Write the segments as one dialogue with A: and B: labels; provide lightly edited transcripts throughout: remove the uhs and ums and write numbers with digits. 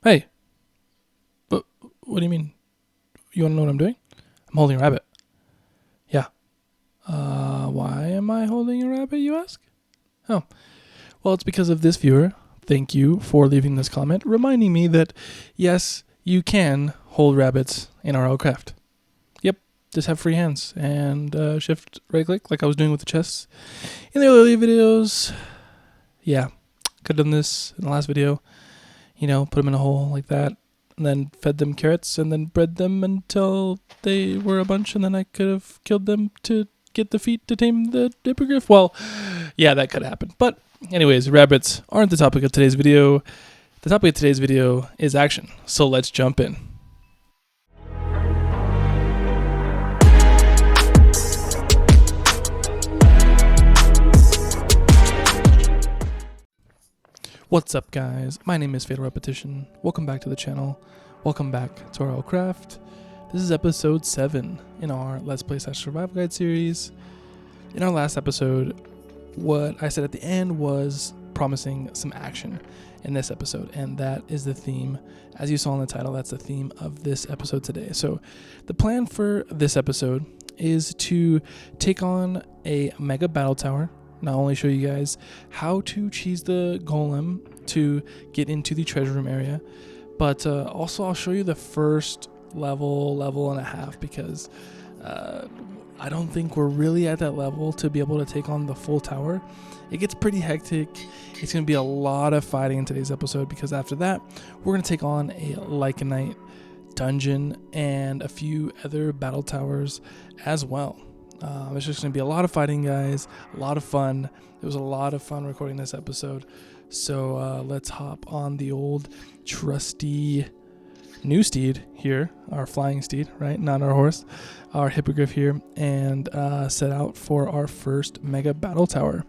A: Hey, but what do you mean? You want to know what I'm doing? I'm holding a rabbit. Yeah. Why am I holding a rabbit, you ask? Oh, well, it's because of this viewer. Thank you for leaving this comment, reminding me that, yes, you can hold rabbits in RLCraft. Yep, just have free hands and shift right click like I was doing with the chests in the earlier videos. Yeah, could have done this in the last video. You know, put them in a hole like that, and then fed them carrots, and then bred them until they were a bunch, and then I could have killed them to get the feet to tame the hippogriff. Well, yeah, that could happen. But anyways, rabbits aren't the topic of today's video. The topic of today's video is action. So let's jump in. What's up, guys? My name is Fatal Repetition. Welcome back to the channel. Welcome back to RLCraft. This is episode 7 in our Let's Play / Survival Guide series. In our last episode, what I said at the end was promising some action in this episode, and that is the theme. As you saw in the title, that's the theme of this episode today. So the plan for this episode is to take on a mega battle tower. Not only show you guys how to cheese the golem to get into the treasure room area, but also I'll show you the first level and a half, because I don't think we're really at that level to be able to take on the full tower. It gets pretty hectic. It's going to be a lot of fighting in today's episode, because after that we're going to take on a Lycanite dungeon and a few other battle towers as well. It's just going to be a lot of fighting, guys. A lot of fun. It was a lot of fun recording this episode. So let's hop on the old trusty new steed here, our flying steed, right? Not our horse, our hippogriff here, and set out for our first mega battle tower.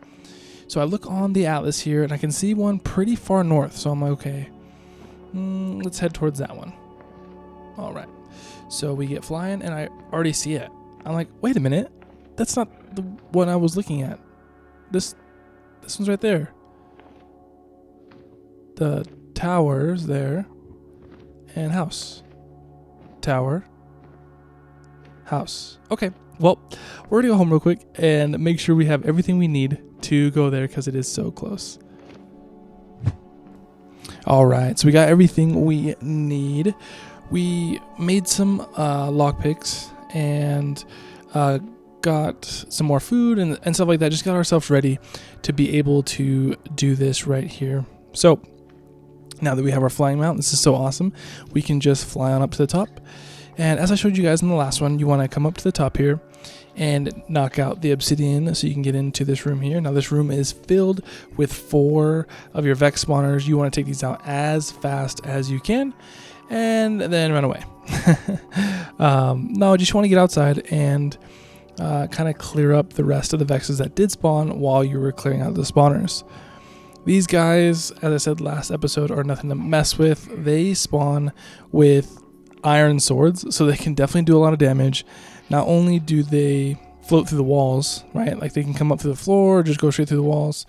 A: So I look on the atlas here, and I can see one pretty far north. So I'm like, okay, let's head towards that one. All right. So we get flying, and I already see it. I'm like, wait a minute. That's not the one I was looking at. This one's right there. The tower's there. And house. Tower. House. Okay. Well, we're going to go home real quick and make sure we have everything we need to go there, because it is so close. All right. So we got everything we need. We made some lockpicks and got some more food and stuff like that. Just got ourselves ready to be able to do this right here. So now that we have our flying mount, this is so awesome. We can just fly on up to the top. And as I showed you guys in the last one, you want to come up to the top here and knock out the obsidian so you can get into this room here. Now this room is filled with 4 of your Vex spawners. You want to take these out as fast as you can and then run away. No, just want to get outside and kind of clear up the rest of the Vexes that did spawn while you were clearing out the spawners. These guys, as I said last episode, are nothing to mess with. They spawn with iron swords, so they can definitely do a lot of damage. Not only do they float through the walls, right? Like they can come up through the floor or just go straight through the walls.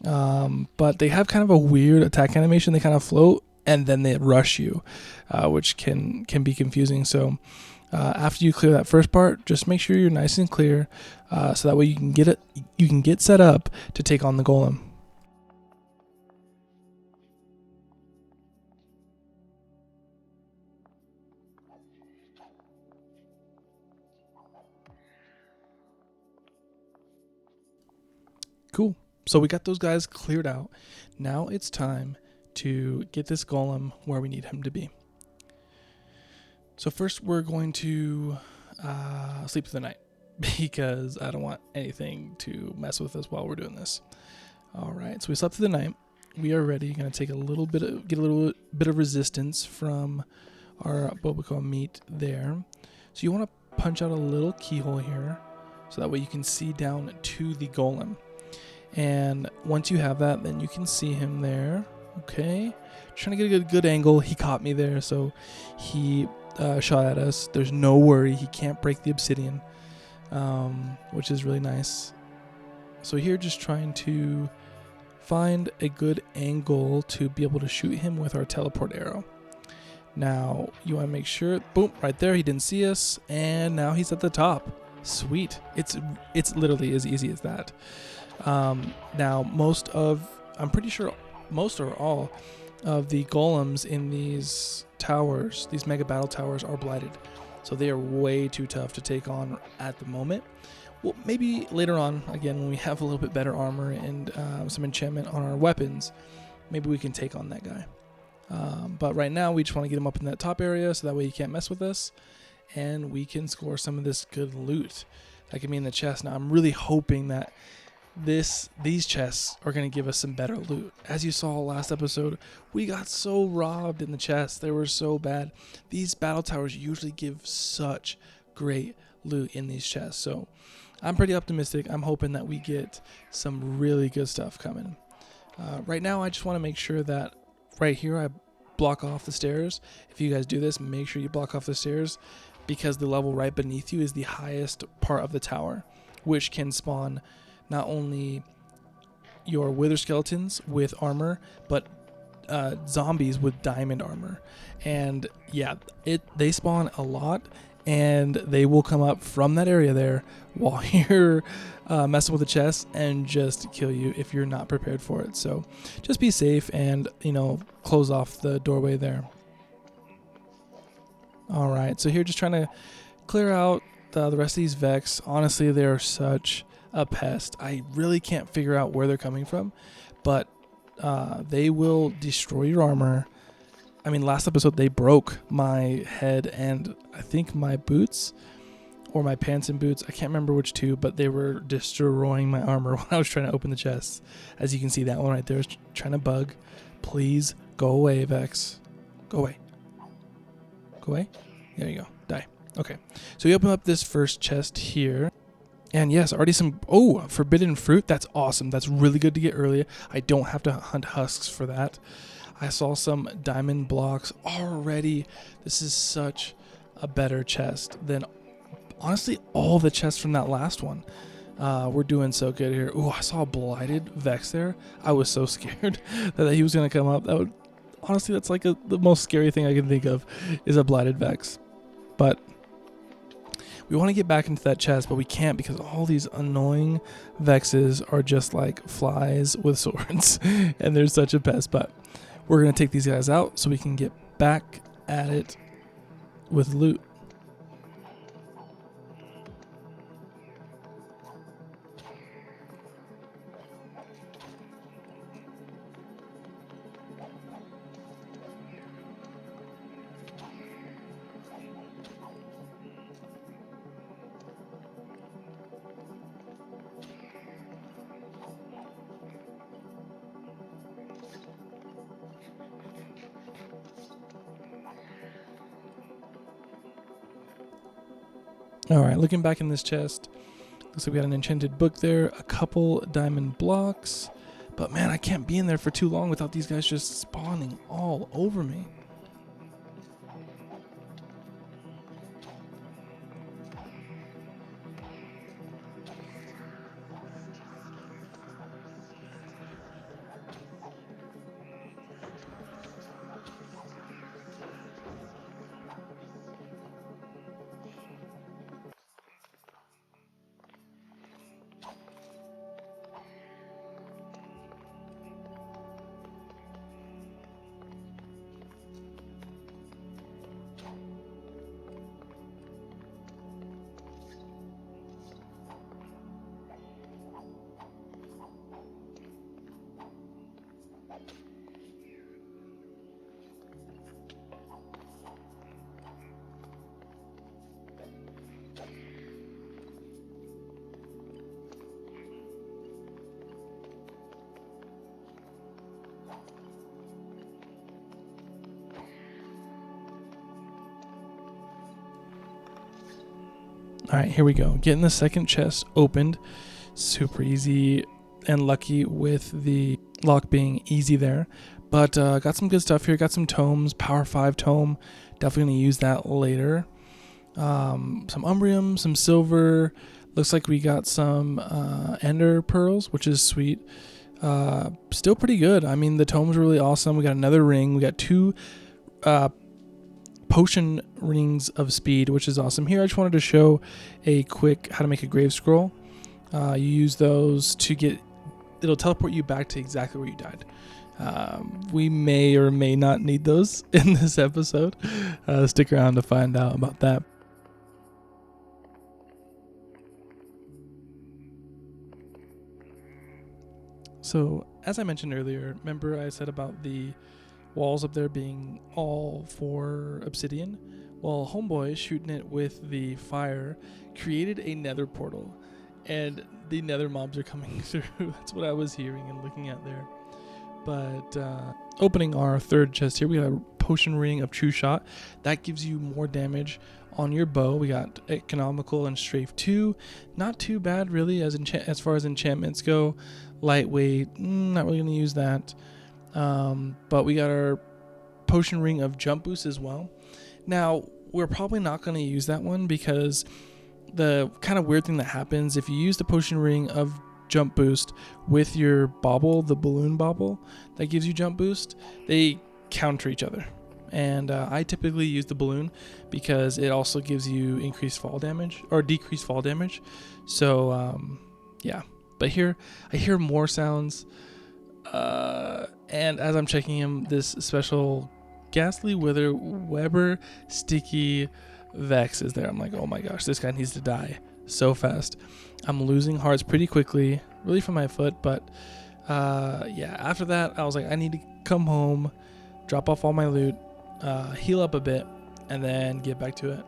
A: But they have kind of a weird attack animation. They kind of float and then they rush you, which can be confusing. So after you clear that first part, just make sure you're nice and clear, so that way you can get set up to take on the golem. Cool. So we got those guys cleared out. Now it's time to get this golem where we need him to be. So first we're going to sleep through the night, because I don't want anything to mess with us while we're doing this. All right, so we slept through the night. We are ready. Going to take get a little bit of resistance from our Bobico meat there. So you want to punch out a little keyhole here, so that way you can see down to the golem. And once you have that, then you can see him there. Okay, trying to get a good angle. He caught me there, so he shot at us. There's no worry, he can't break the obsidian, which is really nice. So here, just trying to find a good angle to be able to shoot him with our teleport arrow. Now, you want to make sure, boom, right there, he didn't see us, and now he's at the top. Sweet. It's literally as easy as that. Now, I'm pretty sure most or all of the golems in these towers, these mega battle towers, are blighted. So they are way too tough to take on at the moment. Well, maybe later on, again, when we have a little bit better armor and some enchantment on our weapons, maybe we can take on that guy. But right now, we just want to get him up in that top area so that way he can't mess with us, and we can score some of this good loot that can be in the chest. Now, I'm really hoping that these chests are going to give us some better loot. As you saw last episode, we got so robbed in the chests. They were so bad. These battle towers usually give such great loot in these chests. So I'm pretty optimistic. I'm hoping that we get some really good stuff coming. Right now, I just want to make sure that right here I block off the stairs. If you guys do this, make sure you block off the stairs, because the level right beneath you is the highest part of the tower, which can spawn not only your wither skeletons with armor, but zombies with diamond armor. And yeah, they spawn a lot, and they will come up from that area there while you're messing with the chest and just kill you if you're not prepared for it. So just be safe and, close off the doorway there. All right, so here just trying to clear out the rest of these Vex. Honestly, they are such a pest. I really can't figure out where they're coming from, but they will destroy your armor. I mean, last episode they broke my head and I think my boots, or my pants and boots. I can't remember which two, but they were destroying my armor when I was trying to open the chests. As you can see, that one right there is trying to bug. Please go away, Vex. Go away. Go away. There you go. Die. Okay. So we open up this first chest here. And yes, already some, forbidden fruit. That's awesome. That's really good to get early. I don't have to hunt husks for that. I saw some diamond blocks already. This is such a better chest than, honestly, all the chests from that last one. We're doing so good here. Ooh, I saw a blighted Vex there. I was so scared that he was going to come up. Honestly, that's like the most scary thing I can think of is a blighted Vex. But we want to get back into that chest, but we can't because all these annoying Vexes are just like flies with swords, and they're such a pest. But we're going to take these guys out so we can get back at it with loot. All right, looking back in this chest, looks like we got an enchanted book there, a couple diamond blocks, but man, I can't be in there for too long without these guys just spawning all over me. All right, here we go. Getting the second chest opened. Super easy and lucky with the lock being easy there. But got some good stuff here. Got some tomes, Power 5 tome. Definitely going to use that later. Some umbrium, some silver. Looks like we got some ender pearls, which is sweet. Still pretty good. I mean, the tomes are really awesome. We got another ring. We got two potion rings of speed, which is awesome. Here I just wanted to show a quick how to make a grave scroll. You use those to get, it'll teleport you back to exactly where you died. We may or may not need those in this episode. Stick around to find out about that. So, as I mentioned earlier, remember I said about the walls up there being all for obsidian? Well, homeboy shooting it with the fire created a nether portal, and the nether mobs are coming through. That's what I was hearing and looking at there. But opening our third chest here, we got a potion ring of true shot. That gives you more damage on your bow. We got economical and strafe 2. Not too bad really as far as enchantments go. Lightweight, not really going to use that. But we got our potion ring of jump boost as well. Now, we're probably not going to use that one because the kind of weird thing that happens if you use the potion ring of jump boost with your bauble, the balloon bauble that gives you jump boost, they counter each other. And I typically use the balloon because it also gives you increased fall damage or decreased fall damage. So yeah, but here I hear more sounds, and as I'm checking him, this special Ghastly Wither Weber Sticky Vex is there. I'm like, oh my gosh, this guy needs to die so fast. I'm losing hearts pretty quickly, really from my foot, but yeah, after that I was like, I need to come home, drop off all my loot, heal up a bit, and then get back to it.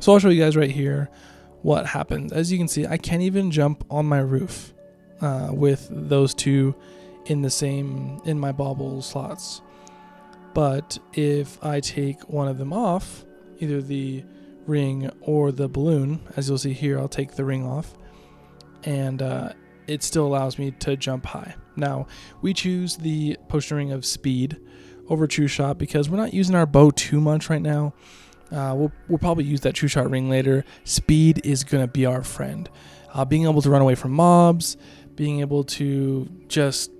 A: So I'll show you guys right here what happens. As you can see, I can't even jump on my roof with those two in my bauble slots. But if I take one of them off, either the ring or the balloon, as you'll see here, I'll take the ring off, and it still allows me to jump high. Now, we choose the potion ring of speed over true shot because we're not using our bow too much right now. We'll probably use that true shot ring later. Speed is going to be our friend. Being able to run away from mobs, being able to just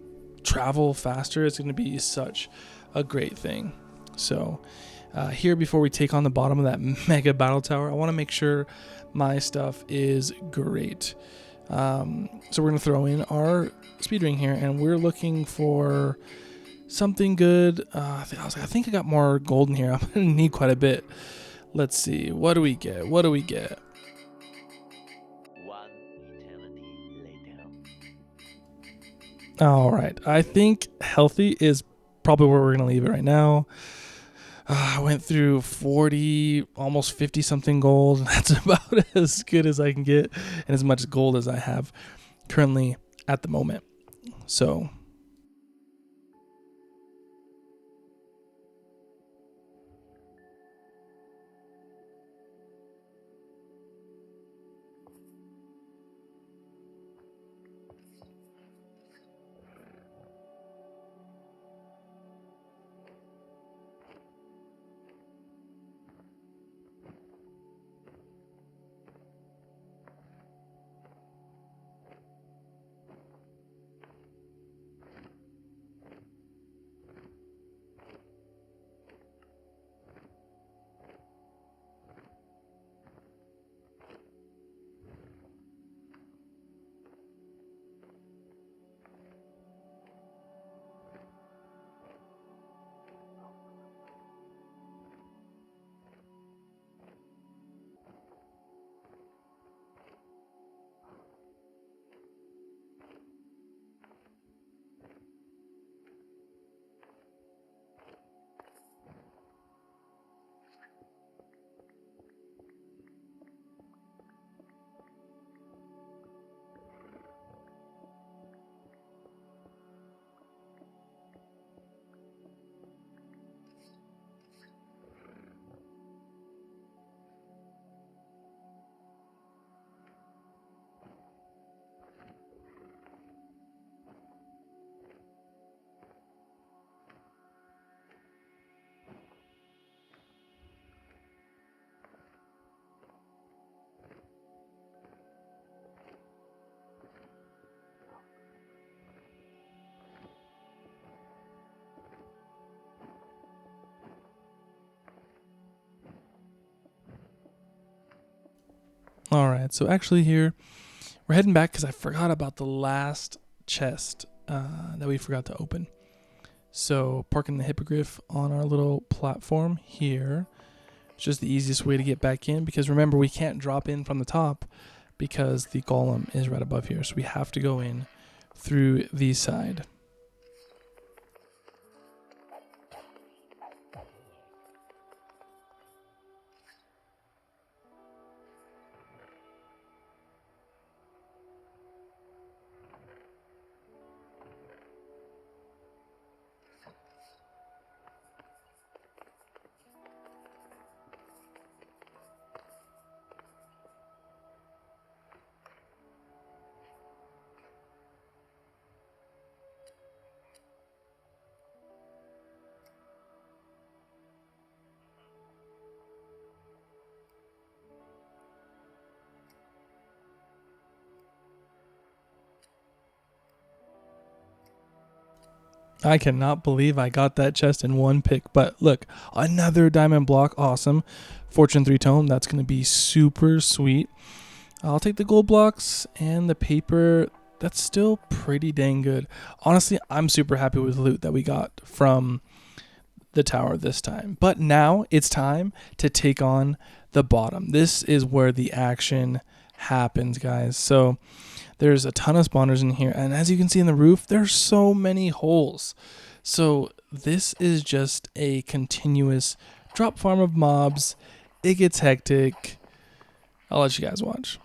A: travel faster is going to be such a great thing. So here, before we take on the bottom of that mega battle tower, I want to make sure my stuff is great. So we're going to throw in our speed ring here, and we're looking for something good. I think I got more gold in here. I'm going to need quite a bit. Let's see. What do we get? What do we get?
B: 1 eternity later.
A: All right. I think healthy is probably where we're going to leave it right now. I went through 40, almost 50 something gold. And that's about as good as I can get and as much gold as I have currently at the moment. So All right, so actually here, we're heading back because I forgot about the last chest that we forgot to open. So parking the hippogriff on our little platform here. It's just the easiest way to get back in because remember, we can't drop in from the top because the golem is right above here. So we have to go in through the side. I cannot believe I got that chest in one pick. But look, another diamond block. Awesome. Fortune 3 tome. That's going to be super sweet. I'll take the gold blocks and the paper. That's still pretty dang good. Honestly, I'm super happy with the loot that we got from the tower this time. But now it's time to take on the bottom. This is where the action happens, guys. So there's a ton of spawners in here, and as you can see in the roof, there's so many holes. So this is just a continuous drop farm of mobs. It gets hectic. I'll let you guys watch.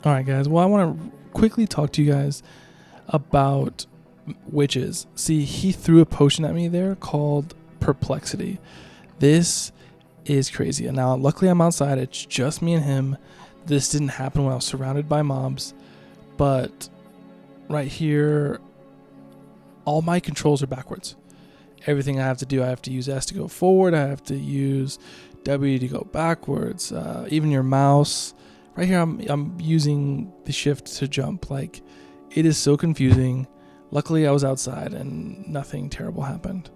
A: All right, guys. Well, I want to quickly talk to you guys about witches. See, he threw a potion at me there called Perplexity. This is crazy. And now, luckily, I'm outside. It's just me and him. This didn't happen when I was surrounded by mobs. But right here, all my controls are backwards. Everything I have to do, I have to use S to go forward. I have to use W to go backwards. Even your mouse. Right here, I'm using the shift to jump. Like, it is so confusing. Luckily, I was outside and nothing terrible happened.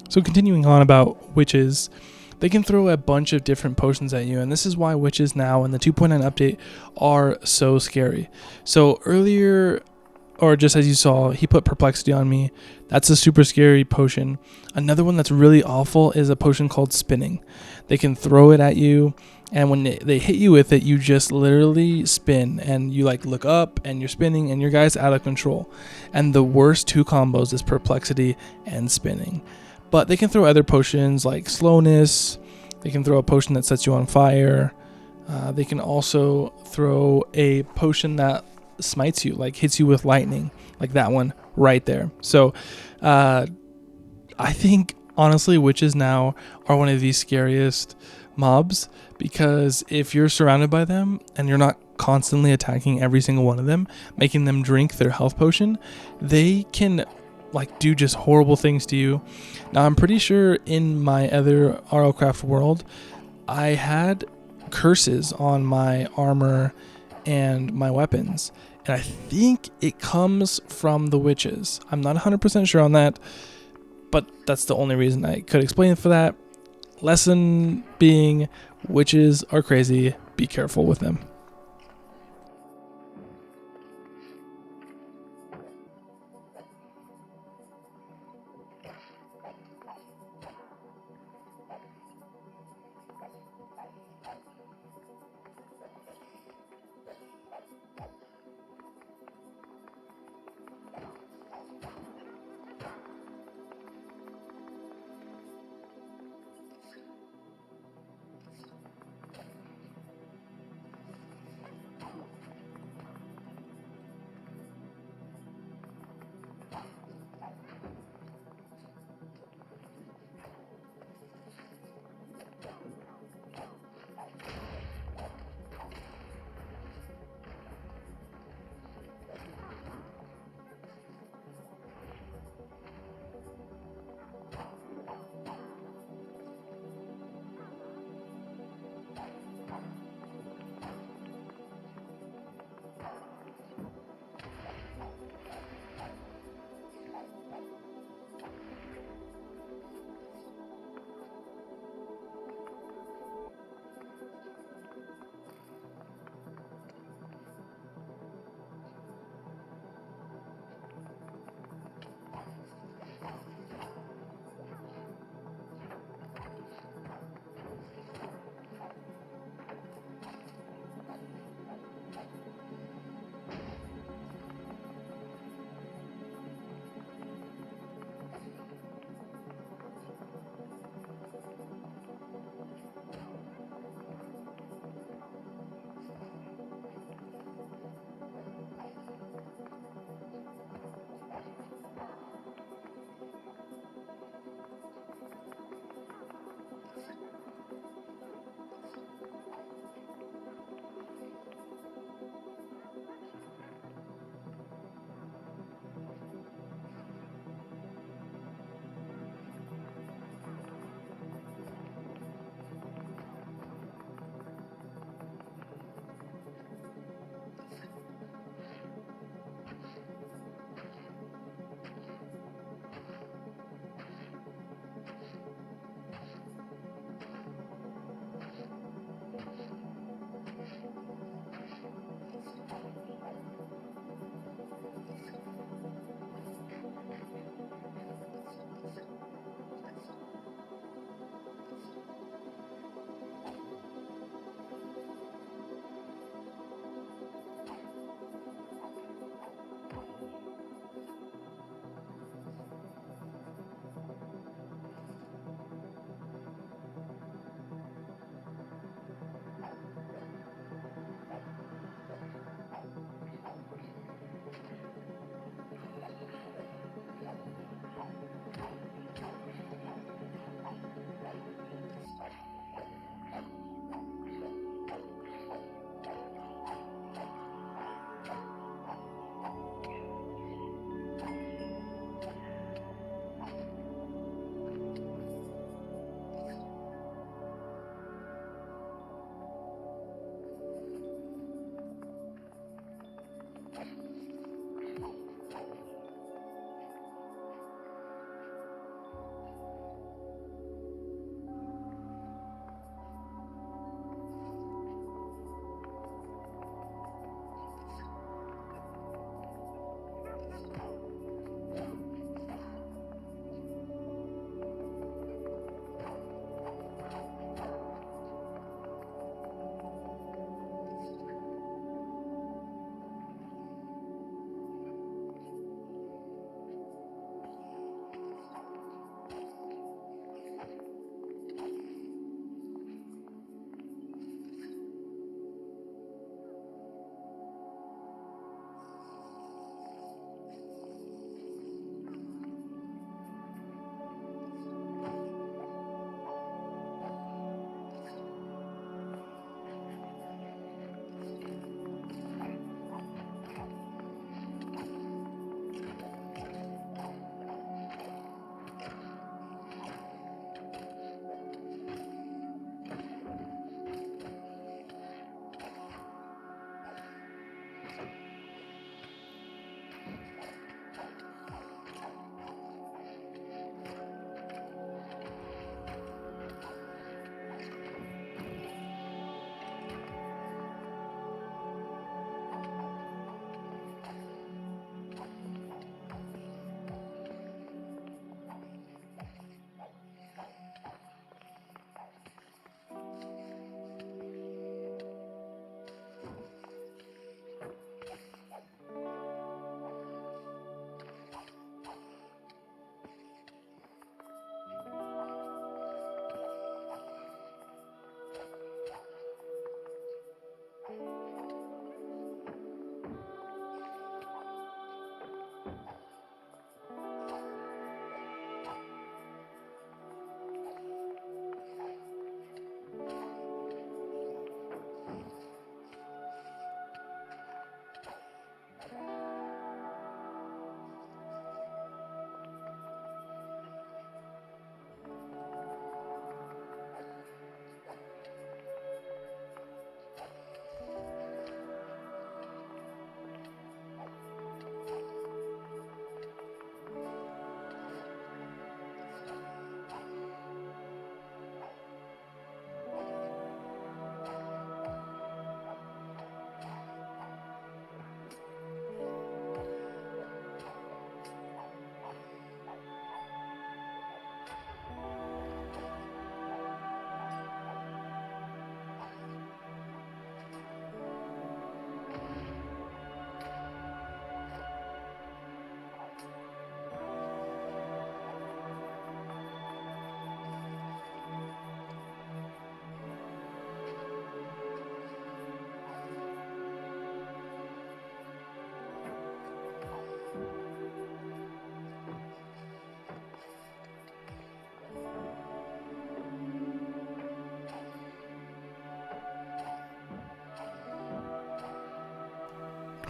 A: So continuing on about witches, they can throw a bunch of different potions at you, and this is why witches now in the 2.9 update are so scary. So earlier, or just as you saw, he put Perplexity on me. That's a super scary potion. Another one that's really awful is a potion called Spinning. They can throw it at you, and when they hit you with it, you just literally spin, and you like look up, and you're spinning, and your guy's out of control. And the worst two combos is Perplexity and Spinning. But they can throw other potions like slowness. They can throw a potion that sets you on fire. They can also throw a potion that smites you, like hits you with lightning, like that one right there. So I think, honestly, witches now are one of the scariest mobs, because if you're surrounded by them and you're not constantly attacking every single one of them, making them drink their health potion, they can like do just horrible things to you. Now, I'm pretty sure in my other RLCraft world, I had curses on my armor and my weapons, and I think it comes from the witches. I'm not 100% sure on that, but that's the only reason I could explain for that. Lesson being, witches are crazy. Be careful with them.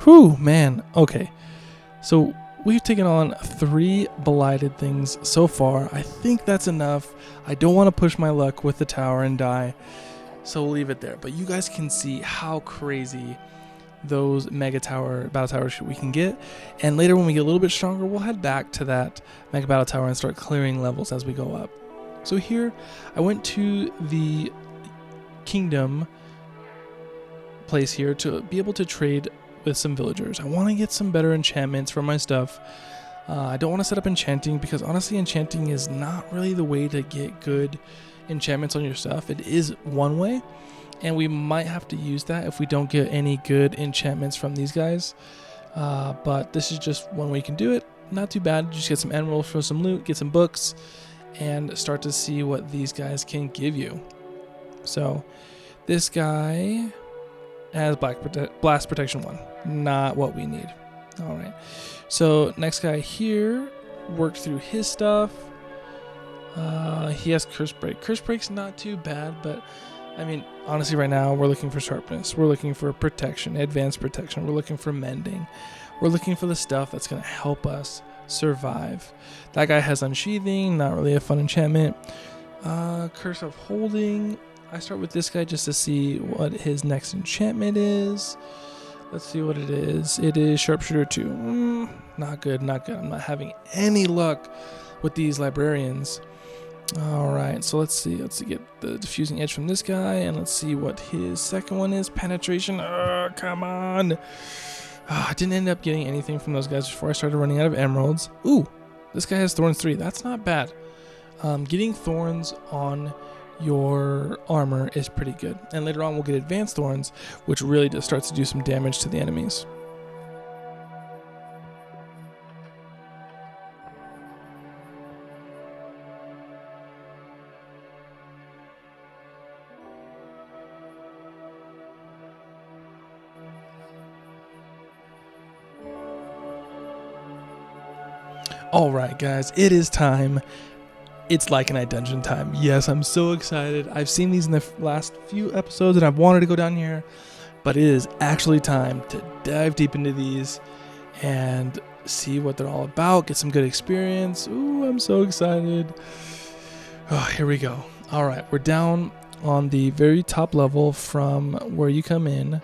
A: Whew, man. Okay. So we've taken on 3 blighted things so far. I think that's enough. I don't want to push my luck with the tower and die. So we'll leave it there. But you guys can see how crazy those battle towers we can get. And later when we get a little bit stronger, we'll head back to that mega battle tower and start clearing levels as we go up. So here, I went to the kingdom place here to be able to trade with some villagers. I want to get some better enchantments for my stuff. I don't want to set up enchanting because honestly enchanting is not really the way to get good enchantments on your stuff. It is one way, and we might have to use that if we don't get any good enchantments from these guys. But this is just one way you can do it. Not too bad. Just get some emeralds for some loot, get some books, and start to see what these guys can give you. So this guy has blast protection 1. Not what we need. All right. So next guy here worked through his stuff. He has curse break. Curse break's not too bad, but I mean, honestly, right now we're looking for sharpness. We're looking for protection, advanced protection. We're looking for mending. We're looking for the stuff that's going to help us survive. That guy has unsheathing, not really a fun enchantment. Curse of holding. I start with this guy just to see what his next enchantment is. Let's see what it is. It is Sharpshooter 2. Not good, not good. I'm not having any luck with these librarians. Alright, so let's see. Let's get the diffusing edge from this guy, and let's see what his second one is. Penetration. Come on. I didn't end up getting anything from those guys before I started running out of emeralds. Ooh, this guy has Thorns 3. That's not bad. Getting Thorns on your armor is pretty good, and later on we'll get advanced thorns, which really just starts to do some damage to the enemies. Alright guys, it is time. It's Lycanite dungeon time. Yes, I'm so excited. I've seen these in the last few episodes and I've wanted to go down here, but it is actually time to dive deep into these and see what they're all about, get some good experience. Ooh, I'm so excited. Oh, here we go. All right, we're down on the very top level from where you come in,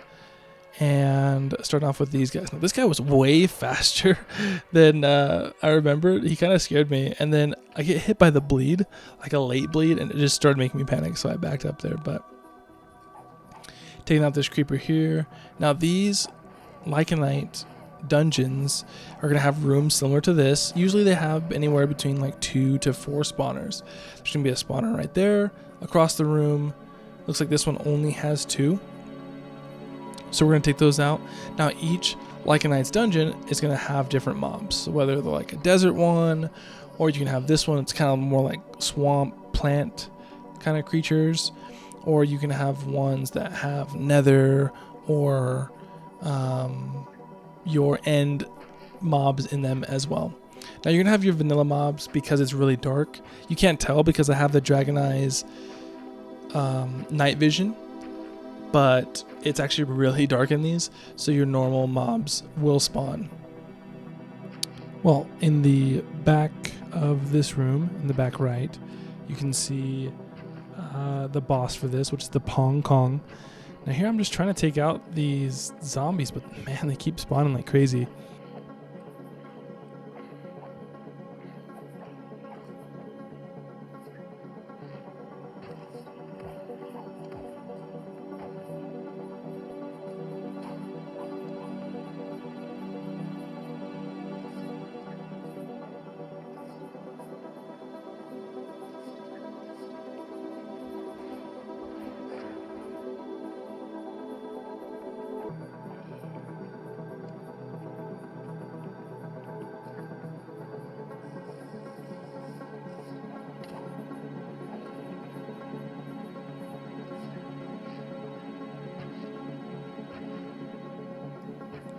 A: and starting off with these guys. Now, this guy was way faster than I remember. He kind of scared me, and then I get hit by the bleed, like a late bleed, and it just started making me panic, so I backed up there. But taking out this creeper here. Now these Lycanite dungeons are going to have rooms similar to this. Usually they have anywhere between like 2 to 4 spawners. There's going to be a spawner right there across the room. Looks like this one only has 2. So we're going to take those out. Now each Lycanite's dungeon is going to have different mobs. So whether they're like a desert one, or you can have this one, it's kind of more like swamp plant kind of creatures. Or you can have ones that have nether or your end mobs in them as well. Now you're going to have your vanilla mobs because it's really dark. You can't tell because I have the Dragon Eyes night vision, but it's actually really dark in these, so your normal mobs will spawn. Well, in the back of this room, in the back right, you can see the boss for this, which is the Pong Kong. Now here I'm just trying to take out these zombies, but man, they keep spawning like crazy.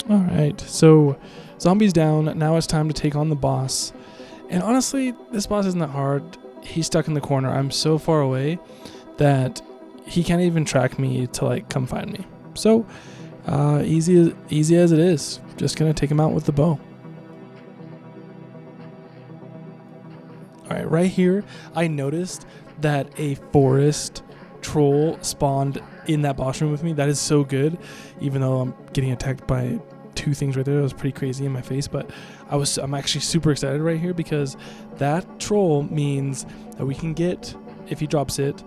A: Alright, so zombies down. Now it's time to take on the boss. And honestly, this boss isn't that hard. He's stuck in the corner. I'm so far away that he can't even track me to like come find me. So Easy as it is. Just gonna take him out with the bow. Alright, right here, I noticed that a forest troll spawned in that boss room with me. That is so good, even though I'm getting attacked by 2 things right there. It was pretty crazy in my face, but I'm actually super excited right here because that troll means that we can get, if he drops it,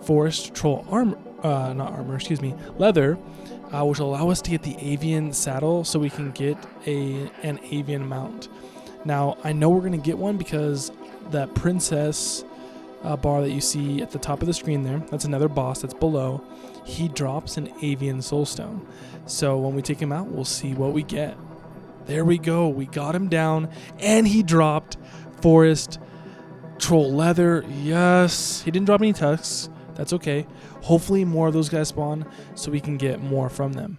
A: forest troll leather, which will allow us to get the avian saddle so we can get an avian mount. Now, I know we're going to get one because that princess bar that you see at the top of the screen there, that's another boss that's below. He drops an avian soulstone. So when we take him out, we'll see what we get. There we go. We got him down, and he dropped forest troll leather. Yes. He didn't drop any tusks. That's okay. Hopefully more of those guys spawn so we can get more from them.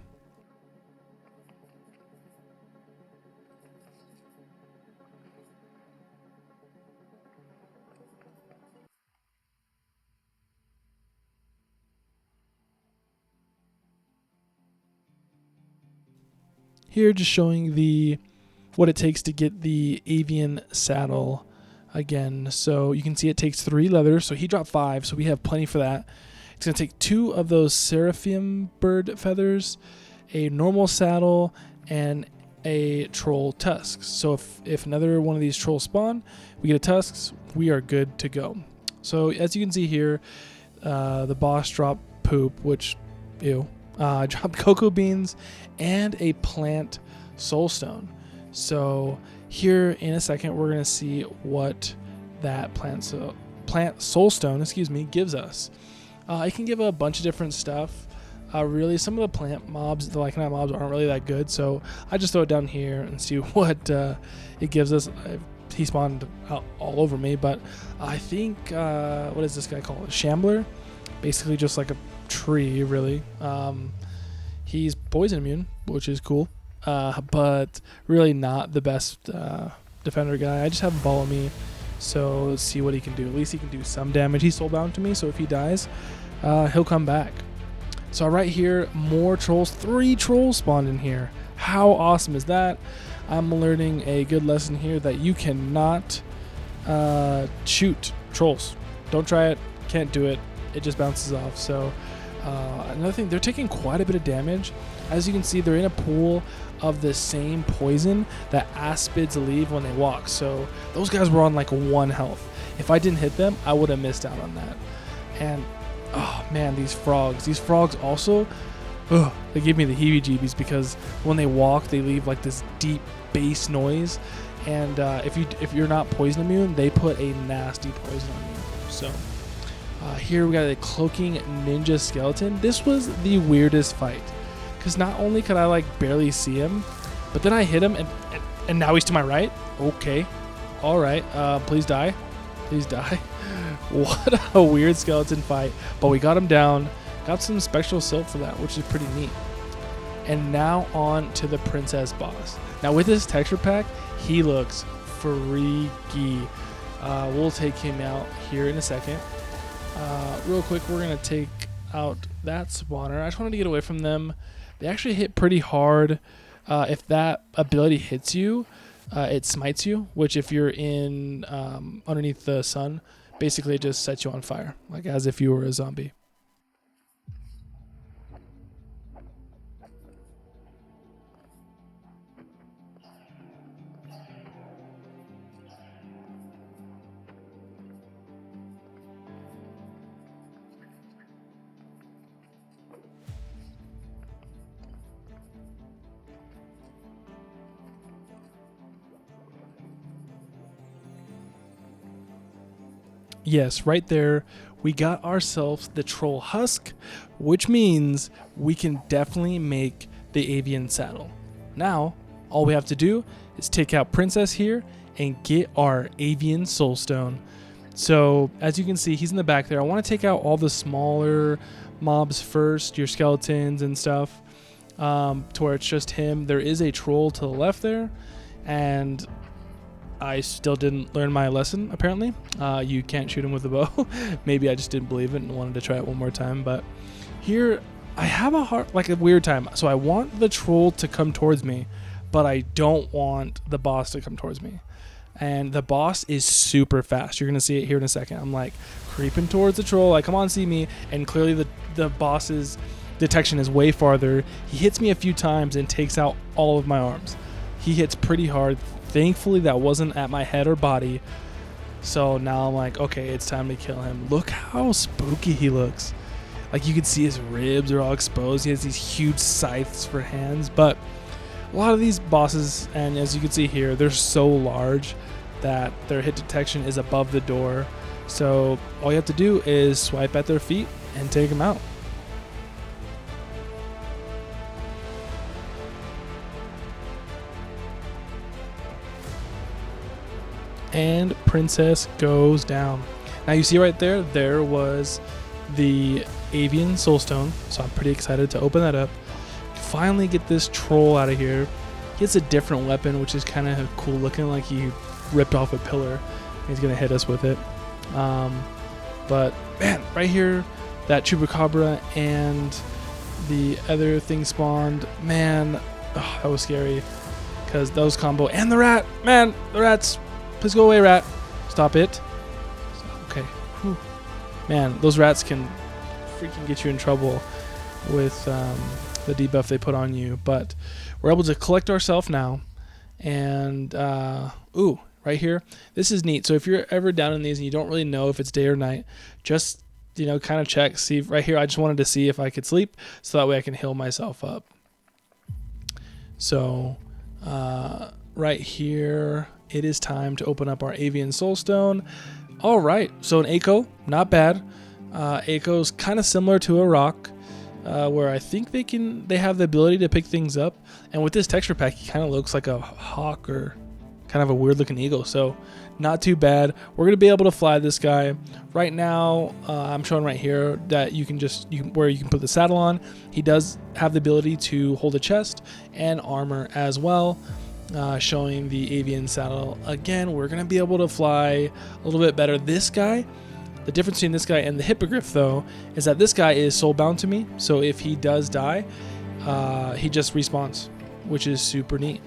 A: Here, just showing what it takes to get the avian saddle again. So you can see it takes 3 leather. So he dropped 5, so we have plenty for that. It's going to take 2 of those seraphim bird feathers, a normal saddle, and a troll tusks. So if another one of these trolls spawn, we get a tusks, we are good to go. So as you can see here, the boss dropped poop, which, ew. Dropped cocoa beans and a plant soulstone. So here in a second, we're going to see what that plant soulstone, gives us. It can give a bunch of different stuff. Really, some of the plant mobs, the Lycanite mobs, aren't really that good. So I just throw it down here and see what it gives us. He spawned all over me, but I think, what is this guy called? A shambler? Basically just like a tree, really. He's poison immune, which is cool, but really not the best defender guy. I just have him follow me, so let's see what he can do. At least he can do some damage. He's soulbound to me, so if he dies, he'll come back. So right here, more trolls. 3 trolls spawned in here. How awesome is that? I'm learning a good lesson here that you cannot shoot trolls. Don't try it. Can't do it. It just bounces off. So another thing, they're taking quite a bit of damage. As you can see, they're in a pool of the same poison that aspids leave when they walk. So those guys were on like 1 health. If I didn't hit them, I would have missed out on that. And oh man, these frogs also, they give me the heebie-jeebies because when they walk, they leave like this deep bass noise. And if you're not poison immune, they put a nasty poison on you. So here we got a cloaking ninja skeleton. This was the weirdest fight because not only could I like barely see him, but then I hit him and now he's to my right. Okay, all right. Please die. What a weird skeleton fight. But we got him down. Got some special silk for that, which is pretty neat. And now on to the princess boss. Now with this texture pack, he looks freaky. We'll take him out here in a second. Real quick, we're going to take out that spawner. I just wanted to get away from them. They actually hit pretty hard. If that ability hits you, it smites you, which if you're in underneath the sun, basically it just sets you on fire, like as if you were a zombie. Yes, right there, we got ourselves the troll husk, which means we can definitely make the avian saddle. Now, all we have to do is take out Princess here and get our avian soulstone. So, as you can see, he's in the back there. I want to take out all the smaller mobs first, your skeletons and stuff, to where it's just him. There is a troll to the left there, and I still didn't learn my lesson, apparently. You can't shoot him with a bow. Maybe I just didn't believe it and wanted to try it one more time. But here, I have a weird time. So I want the troll to come towards me, but I don't want the boss to come towards me. And the boss is super fast. You're going to see it here in a second. I'm like creeping towards the troll. Like, come on, see me. And clearly the boss's detection is way farther. He hits me a few times and takes out all of my arms. He hits pretty hard. Thankfully, that wasn't at my head or body. So now I'm like, okay, it's time to kill him. Look how spooky he looks. Like, you can see his ribs are all exposed. He has these huge scythes for hands. But a lot of these bosses, and as you can see here, they're so large that their hit detection is above the door. So all you have to do is swipe at their feet and take them out. And Princess goes down. Now you see right there was the Avian Soulstone, so I'm pretty excited to open that up. Finally get this troll out of here. He has a different weapon, which is kind of cool looking, like he ripped off a pillar. He's gonna hit us with it. But man, right here, that Chupacabra and the other thing spawned. Man, that was scary because those combo and the rat. Man, the rats. Please go away, rat. Stop it. Okay. Whew. Man, those rats can freaking get you in trouble with the debuff they put on you. But we're able to collect ourselves now. And, right here. This is neat. So if you're ever down in these and you don't really know if it's day or night, just, kind of check. See, right here, I just wanted to see if I could sleep so that way I can heal myself up. So, right here, it is time to open up our Avian Soulstone. All right, so an Echo, not bad. Echo's kind of similar to a rock, where I think they have the ability to pick things up. And with this texture pack, he kind of looks like a hawk or kind of a weird looking eagle. So not too bad. We're gonna be able to fly this guy. Right now, I'm showing right here that you can put the saddle on. He does have the ability to hold a chest and armor as well. Showing the Avian saddle again. We're gonna be able to fly a little bit better. This guy, the difference between this guy and the Hippogriff though is that this guy is soulbound to me, so if he does die, he just respawns, which is super neat.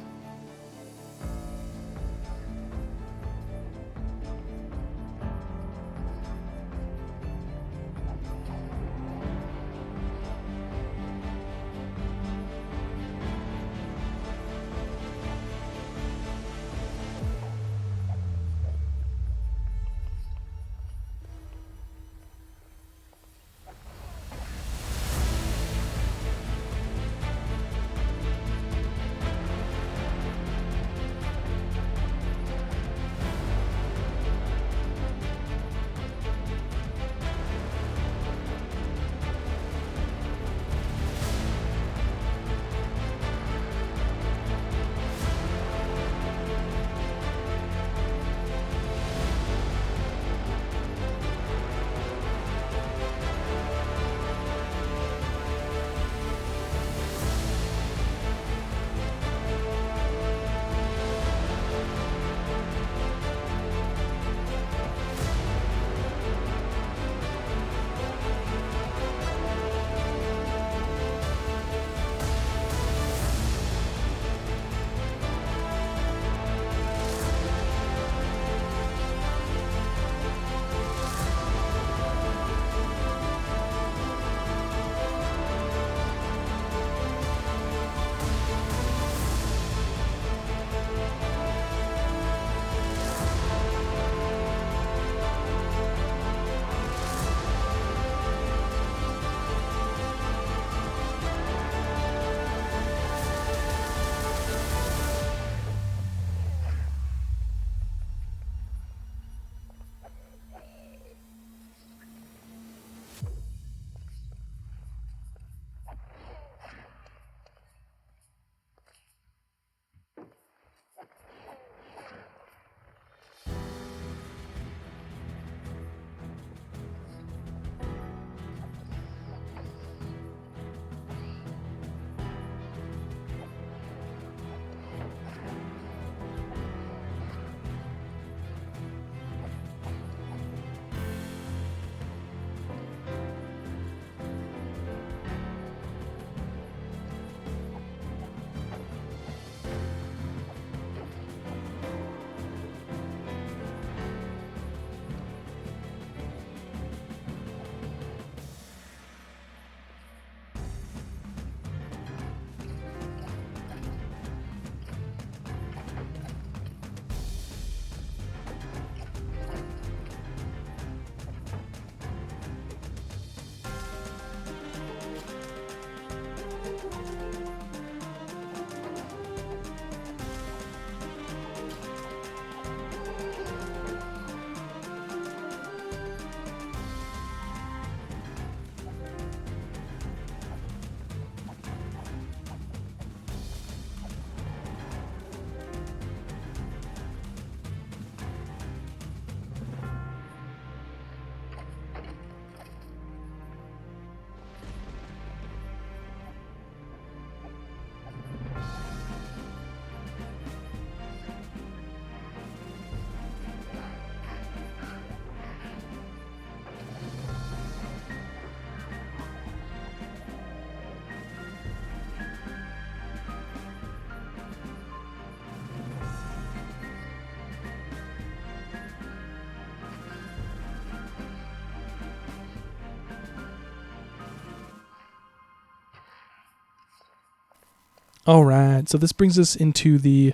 A: All right, so this brings us into the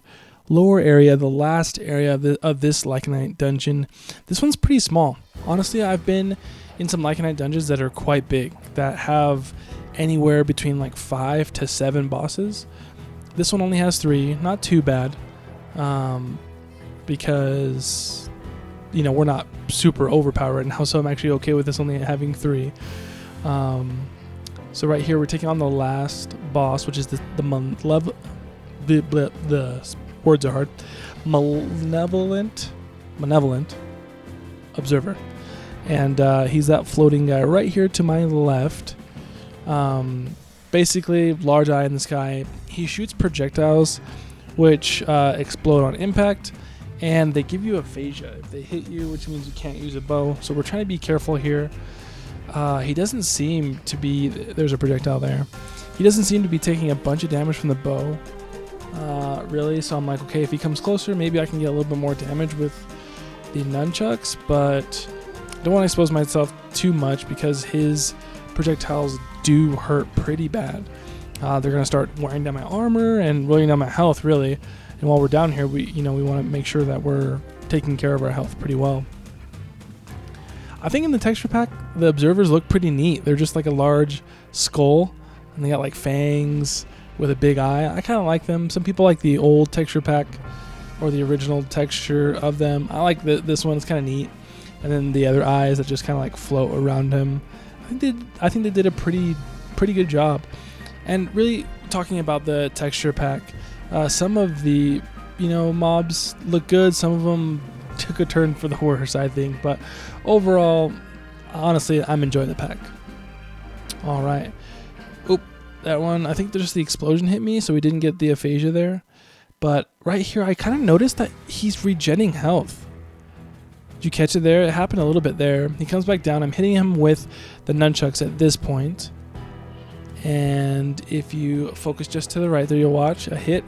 A: lower area, the last area of this Lycanite dungeon. This one's pretty small. Honestly, I've been in some Lycanite dungeons that are quite big, that have anywhere between like 5 to 7 bosses. This one only has 3, not too bad, because we're not super overpowered right now, so I'm actually okay with this only having 3. So right here we're taking on the last boss, which is the words are hard, malevolent observer, and he's that floating guy right here to my left. Basically, large eye in the sky. He shoots projectiles which explode on impact, and they give you aphasia if they hit you, which means you can't use a bow. So we're trying to be careful here. He doesn't seem to be... There's a projectile there. He doesn't seem to be taking a bunch of damage from the bow, really. So I'm like, okay, if he comes closer, maybe I can get a little bit more damage with the nunchucks, but I don't want to expose myself too much because his projectiles do hurt pretty bad. They're going to start wearing down my armor and wearing down my health, really. And while we're down here, we want to make sure that we're taking care of our health pretty well. I think in the texture pack, the observers look pretty neat. They're just like a large skull, and they got like fangs with a big eye. I kind of like them. Some people like the old texture pack or the original texture of them. I like this one. It's kind of neat. And then the other eyes that just kind of like float around him. I think they did a pretty good job. And really talking about the texture pack, some of the mobs look good. Some of them took a turn for the worse, I think, but overall, honestly, I'm enjoying the pack. All right. Oop, that one, I think just the explosion hit me, so we didn't get the aphasia there. But right here, I kind of noticed that he's regenning health. Did you catch it there? It happened a little bit there. He comes back down. I'm hitting him with the nunchucks at this point. And if you focus just to the right there, you'll watch a hit,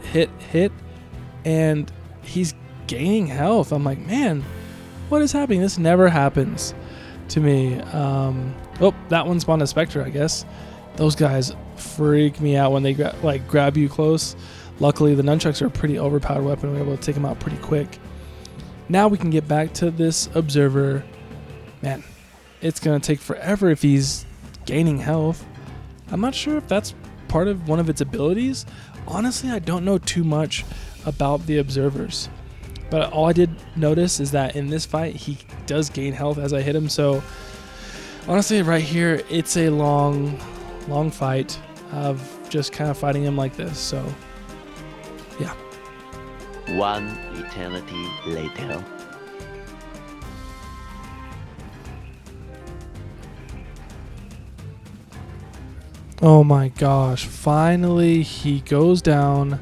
A: and he's gaining health. I'm like, man, what is happening? This never happens to me. Oh, that one spawned a Spectre, I guess. Those guys freak me out when they grab you close. Luckily, the nunchucks are a pretty overpowered weapon. We're able to take them out pretty quick. Now we can get back to this observer. Man, it's going to take forever if he's gaining health. I'm not sure if that's part of one of its abilities. Honestly, I don't know too much about the observers. But all I did notice is that in this fight, he does gain health as I hit him. So honestly, right here, it's a long fight of just kind of fighting him like this. So yeah.
B: One eternity later.
A: Oh my gosh, finally he goes down.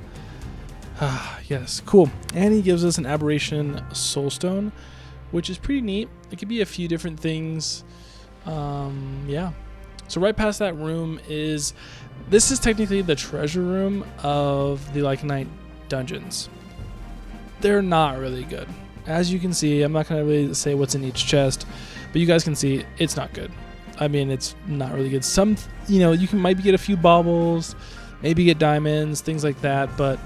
A: Yes, cool. And he gives us an Aberration Soulstone, which is pretty neat. It could be a few different things. Yeah. So right past that room this is technically the treasure room of the Lycanite dungeons. They're not really good. As you can see, I'm not going to really say what's in each chest, but you guys can see it's not good. I mean, it's not really good. Some, you can maybe get a few baubles, maybe get diamonds, things like that. But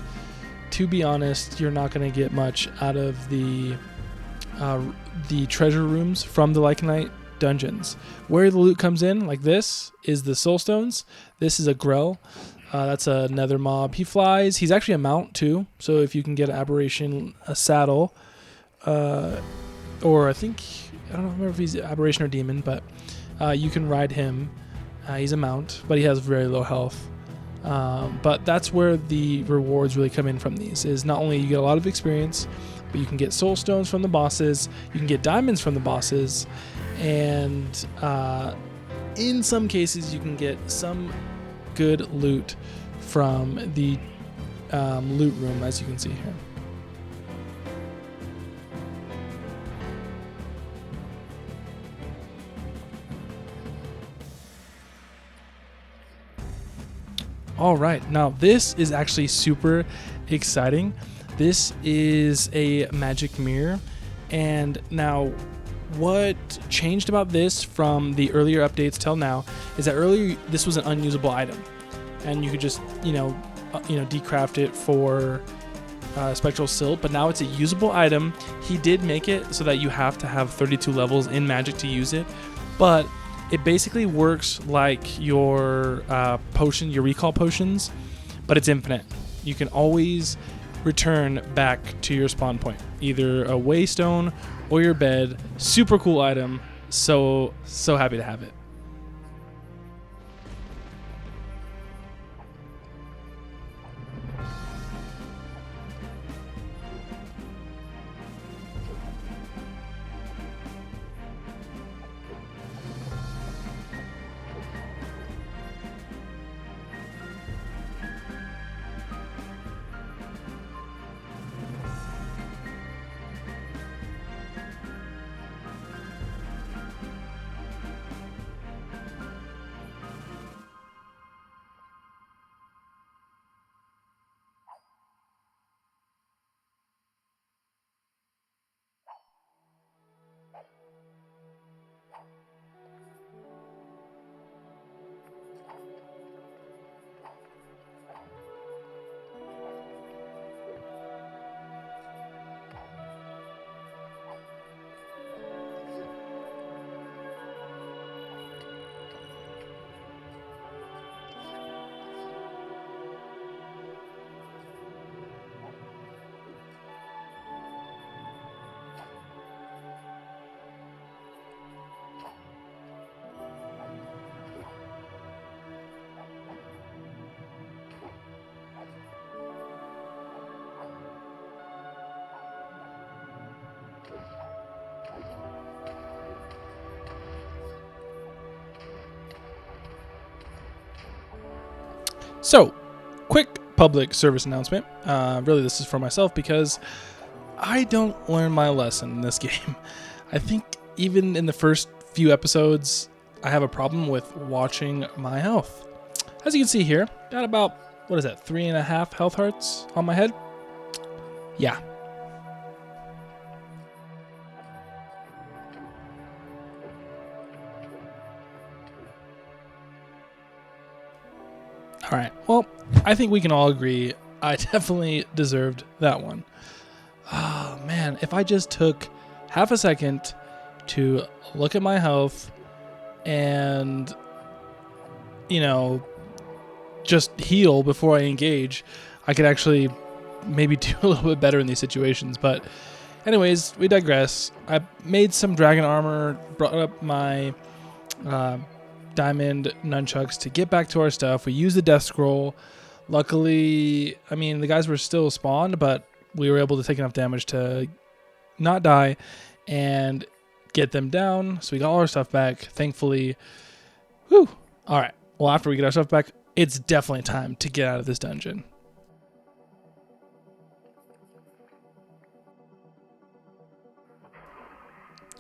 A: to be honest, you're not going to get much out of the treasure rooms from the Lycanite dungeons. Where the loot comes in, like this, is the soulstones. This is a Grell. That's another mob. He flies. He's actually a mount too. So if you can get an Aberration, a saddle, or I don't remember if he's Aberration or Demon, but you can ride him. He's a mount, but he has very low health. But that's where the rewards really come in from these, is not only you get a lot of experience, but you can get soul stones from the bosses, you can get diamonds from the bosses, and in some cases you can get some good loot from the loot room, as you can see here. All right, now this is actually super exciting. This is a magic mirror, and now what changed about this from the earlier updates till now is that earlier this was an unusable item, and you could just decraft it for spectral silt, but now it's a usable item. He did make it so that you have to have 32 levels in magic to use it, but it basically works like your potion, your recall potions, but it's infinite. You can always return back to your spawn point, either a waystone or your bed. Super cool item. So happy to have it. So, quick public service announcement. Really, this is for myself because I don't learn my lesson in this game. I think even in the first few episodes, I have a problem with watching my health. As you can see here, got about, 3.5 health hearts on my head? Yeah. All right, well, I think we can all agree I definitely deserved that one. Oh, man, if I just took half a second to look at my health and, just heal before I engage, I could actually maybe do a little bit better in these situations. But anyways, we digress. I made some dragon armor, brought up my diamond nunchucks to get back to our stuff. We used the death scroll. Luckily, the guys were still spawned, but we were able to take enough damage to not die and get them down. So we got all our stuff back, thankfully. Whew. All right. Well, after we get our stuff back, it's definitely time to get out of this dungeon.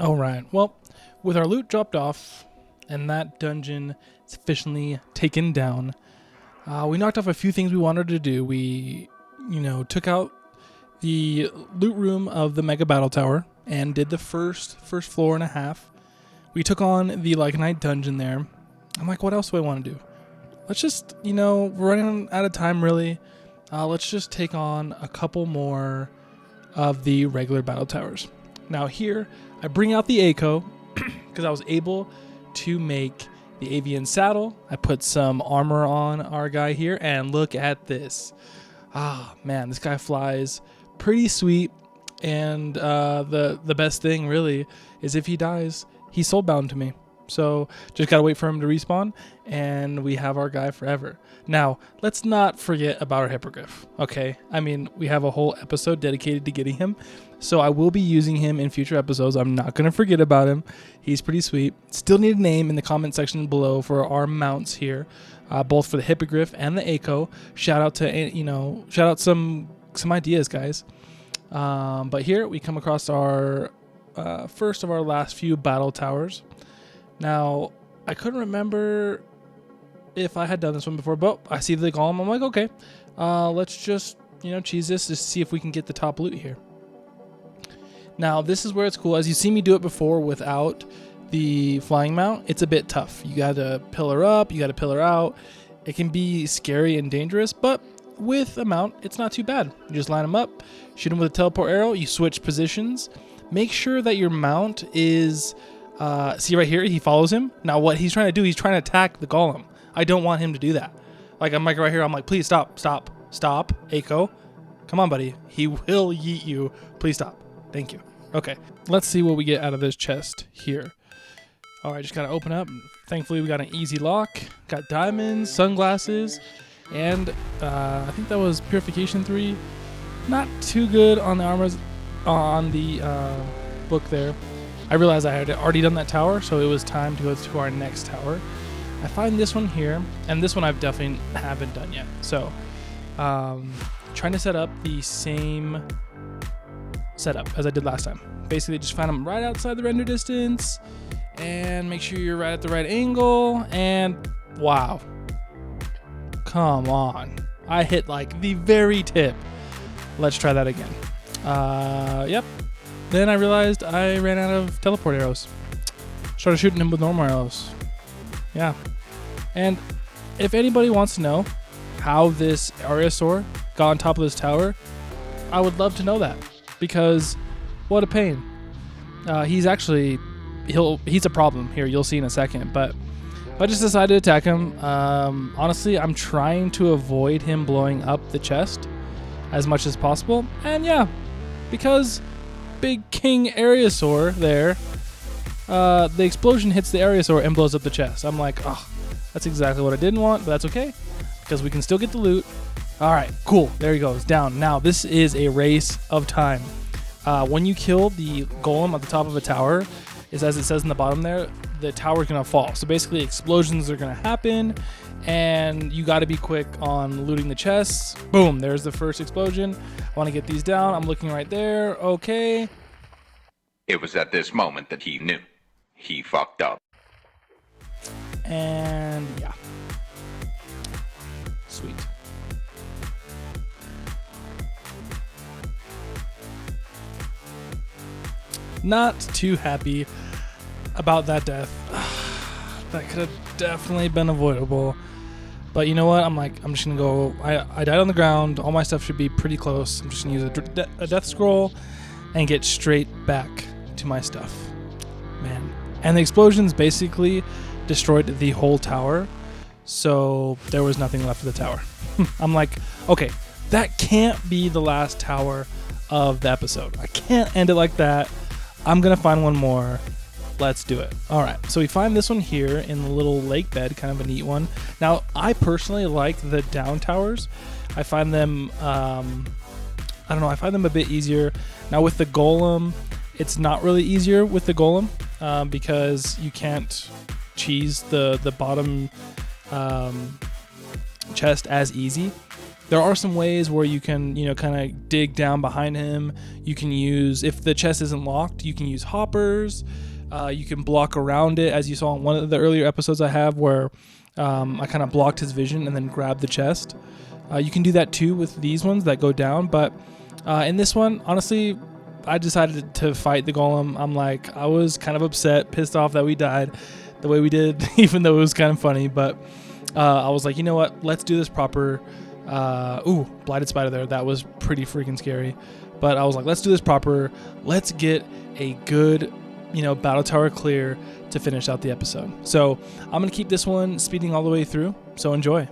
A: All right. Well, with our loot dropped off and that dungeon sufficiently taken down, we knocked off a few things we wanted to do. We, took out the loot room of the Mega Battle Tower and did the first floor and a half. We took on the Lycanite dungeon there. I'm like, what else do I want to do? Let's just, we're running out of time really. Let's just take on a couple more of the regular battle towers. Now here, I bring out the Echo because I was able to make the Avian saddle. I put some armor on our guy here, and look at this. Ah, man, this guy flies pretty sweet. And the best thing really is if he dies, he's soulbound to me. So just gotta wait for him to respawn, and we have our guy forever. Now, let's not forget about our hippogriff, okay? We have a whole episode dedicated to getting him, so I will be using him in future episodes. I'm not gonna forget about him. He's pretty sweet. Still need a name in the comment section below for our mounts here, both for the hippogriff and the Echo. Shout out some ideas, guys. But here we come across our first of our last few battle towers. Now, I couldn't remember if I had done this one before, but I see the golem. I'm like, okay, let's just, cheese this to see if we can get the top loot here. Now, this is where it's cool. As you see me do it before without the flying mount, it's a bit tough. You got to pillar up, you got to pillar out. It can be scary and dangerous, but with a mount, it's not too bad. You just line them up, shoot them with a teleport arrow, you switch positions. Make sure that your mount is, see right here, he follows him. Now what he's trying to do, he's trying to attack the golem. I don't want him to do that. Like, I'm like right here, I'm like, please stop, Aiko. Come on, buddy. He will yeet you. Please stop. Thank you. Okay, let's see what we get out of this chest here. All right, just gotta open up. Thankfully, we got an easy lock. Got diamonds, sunglasses, and I think that was Purification 3. Not too good on the armors, on the book there. I realized I had already done that tower, so it was time to go to our next tower. I find this one here, and this one I've definitely haven't done yet. So, trying to set up the same setup as I did last time. Basically, just find them right outside the render distance, and make sure you're right at the right angle, and wow. Come on. I hit like the very tip. Let's try that again. Yep. Then I realized I ran out of teleport arrows. Started shooting him with normal arrows. Yeah. And if anybody wants to know how this Ariosaur got on top of this tower, I would love to know that, because what a pain. He's actually, he's a problem here. You'll see in a second, but I just decided to attack him. Honestly, I'm trying to avoid him blowing up the chest as much as possible. And yeah, because big King Ariosaur there, the explosion hits the Ariosaur and blows up the chest. I'm like, oh, that's exactly what I didn't want, but that's okay, because we can still get the loot. All right, cool. There he goes, down. Now, this is a race of time. When you kill the golem at the top of a tower, is as it says in the bottom there, the tower's gonna fall. So basically, explosions are gonna happen, and you gotta be quick on looting the chests. Boom, there's the first explosion. I wanna get these down. I'm looking right there. Okay.
C: It was at this moment that he knew. He fucked up.
A: And yeah. Sweet. Not too happy about that death. That could have definitely been avoidable. But you know what? I'm just gonna go. I died on the ground. All my stuff should be pretty close. I'm just gonna use a death scroll and get straight back to my stuff. Man. And the explosions basically destroyed the whole tower. So there was nothing left of the tower. I'm like, okay, that can't be the last tower of the episode. I can't end it like that. I'm gonna find one more. Let's do it. All right, so we find this one here in the little lake bed, kind of a neat one. Now, I personally like the down towers. I find them, I don't know, I find them a bit easier. Now with the golem, it's not really easier with the golem because you can't cheese the bottom chest as easy. There are some ways where you can, kind of dig down behind him. You can use, if the chest isn't locked, you can use hoppers. You can block around it, as you saw in one of the earlier episodes I have where I kind of blocked his vision and then grabbed the chest. You can do that too with these ones that go down, but in this one, honestly, I decided to fight the golem. I'm like, I was kind of upset, pissed off that we died the way we did, even though it was kind of funny, but I was like, you know what, let's do this proper. Ooh, blighted spider there. That was pretty freaking scary. But I was like, let's do this proper. Let's get a good, battle tower clear to finish out the episode. So I'm going to keep this one speeding all the way through. So enjoy.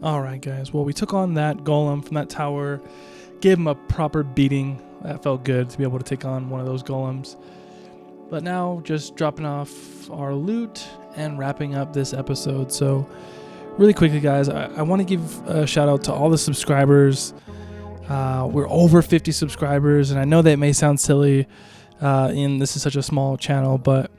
A: All right, guys. Well, we took on that golem from that tower, gave him a proper beating. That felt good to be able to take on one of those golems. But now just dropping off our loot and wrapping up this episode. So really quickly, guys, I want to give a shout out to all the subscribers. We're over 50 subscribers, and I know that may sound silly, and this is such a small channel, but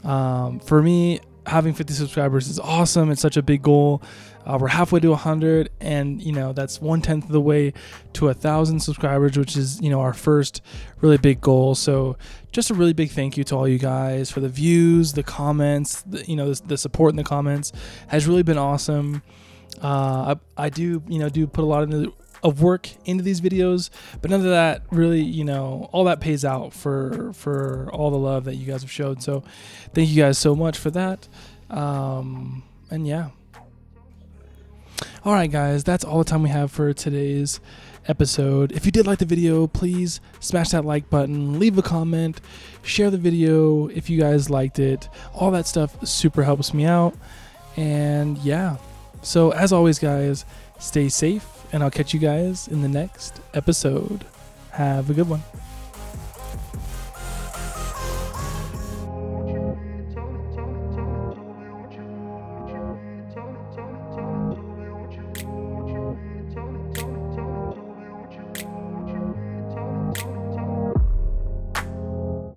A: for me, having 50 subscribers is awesome. It's such a big goal. We're halfway to 100, and that's 1/10 of the way to 1,000 subscribers, which is our first really big goal. So just a really big thank you to all you guys for the views, the comments, the support in the comments has really been awesome. I do put a lot of work into these videos, but none of that really, all that pays out for all the love that you guys have showed. So thank you guys so much for that. And yeah. All right, guys, that's all the time we have for today's episode. If you did like the video, please smash that like button, leave a comment, share the video if you guys liked it. All that stuff super helps me out. And yeah, so as always, guys, stay safe, and I'll catch you guys in the next episode. Have a good one.